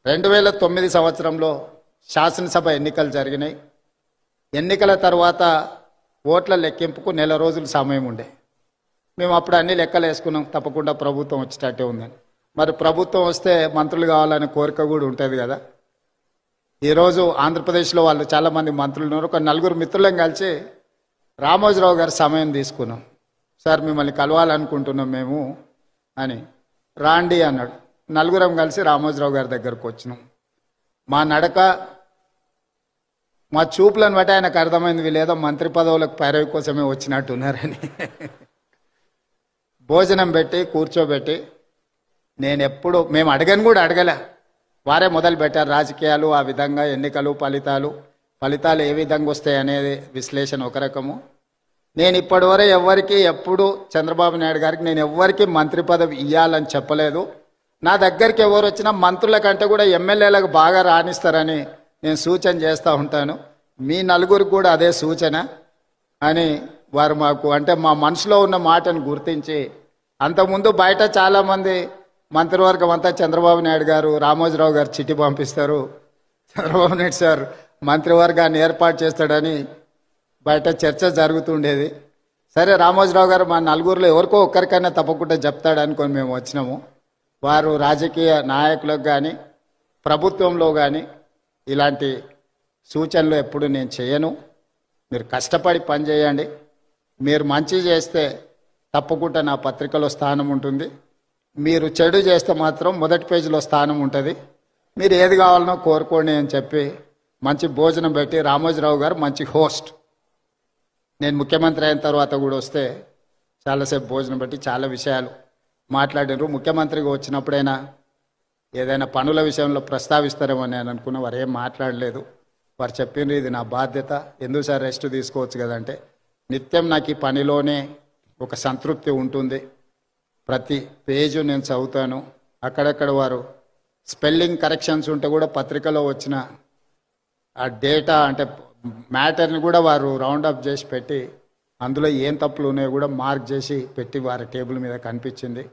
2009 సంవత్సరంలో శాసనసభ ఎన్నికలు జరిగినాయి. ఎన్నికల తర్వాత ఓట్ల లెక్కింపుకు నెల రోజులు సమయం ఉండే. మేము అప్పుడు అన్ని లెక్కలు వేసుకున్నాం, తప్పకుండా ప్రభుత్వం వచ్చేటట్టే ఉందని. మరి ప్రభుత్వం వస్తే మంత్రులు కావాలనే కోరిక కూడా ఉంటుంది కదా. ఈరోజు ఆంధ్రప్రదేశ్లో వాళ్ళు చాలామంది మంత్రులు ఉన్నారు. ఒక నలుగురు మిత్రులను కలిసి రామోజీరావు గారి సమయం తీసుకున్నాం. సార్ మిమ్మల్ని కలవాలనుకుంటున్నాం మేము అని. రాండి అన్నాడు. నలుగురం కలిసి రామోజీరావు గారి దగ్గరకు వచ్చినాం. మా నడక, మా చూపులను బట్టి ఆయనకు అర్థమైంది వీళ్ళేదో మంత్రి పదవులకు పైరవి కోసమే వచ్చినట్టున్నారని. భోజనం పెట్టి కూర్చోబెట్టి, మేము అడగని కూడా అడగలే, వారే మొదలు పెట్టారు రాజకీయాలు, ఆ విధంగా ఎన్నికలు, ఫలితాలు ఏ విధంగా వస్తాయి అనేది విశ్లేషణ ఒక రకము. నేను ఇప్పటివరకు ఎప్పుడు చంద్రబాబు నాయుడు గారికి నేను ఎవ్వరికి మంత్రి పదవి ఇవ్వాలని చెప్పలేదు. నా దగ్గరికి ఎవరు వచ్చినా మంత్రుల కంటే కూడా ఎమ్మెల్యేలకు బాగా రాణిస్తారని నేను సూచన చేస్తూ ఉంటాను. మీ నలుగురికి కూడా అదే సూచన అని వారు మాకు, అంటే మా మనసులో ఉన్న మాటను గుర్తించి, అంతకుముందు బయట చాలామంది మంత్రివర్గం అంతా చంద్రబాబు నాయుడు గారు, రామోజీరావు గారు చిట్టి పంపిస్తారు, చంద్రబాబు నాయుడు సార్ మంత్రివర్గాన్ని ఏర్పాటు చేస్తాడని బయట చర్చ జరుగుతుండేది. సరే రామోజీరావు గారు మా నలుగురిలో ఎవరికో ఒక్కరికైనా తప్పకుండా చెప్తాడు అనుకొని మేము వచ్చినాము. వారు రాజకీయ నాయకులకు కానీ ప్రభుత్వంలో కానీ ఇలాంటి సూచనలు ఎప్పుడు నేను చేయను. మీరు కష్టపడి పనిచేయండి, మీరు మంచి చేస్తే తప్పకుండా నా పత్రికలో స్థానం ఉంటుంది, మీరు చెడు చేస్తే మాత్రం మొదటి పేజీలో స్థానం ఉంటుంది, మీరు ఏది కావాలనో కోరుకోండి అని చెప్పి మంచి భోజనం పెట్టి, రామోజీరావు గారు మంచి హోస్ట్, నేను ముఖ్యమంత్రి అయిన తర్వాత కూడా వస్తే చాలాసేపు భోజనం పెట్టి చాలా విషయాలు మాట్లాడారు. ముఖ్యమంత్రిగా వచ్చినప్పుడైనా ఏదైనా పనుల విషయంలో ప్రస్తావిస్తారేమో నేను అనుకున్నా, వారు ఏం మాట్లాడలేదు. వారు చెప్పిండ్రు ఇది నా బాధ్యత, ఎందుకు సార్ రెస్ట్ తీసుకోవచ్చు కదంటే, నిత్యం నాకు ఈ పనిలోనే ఒక సంతృప్తి ఉంటుంది, ప్రతి పేజు నేను చదువుతాను. అక్కడక్కడ వారు స్పెల్లింగ్ కరెక్షన్స్ ఉంటే కూడా పత్రికలో వచ్చిన ఆ డేటా అంటే మ్యాటర్ని కూడా వారు రౌండప్ చేసి పెట్టి, అందులో ఏం తప్పులు ఉన్నాయో కూడా మార్క్ చేసి పెట్టి వారి టేబుల్ మీద కనిపించింది.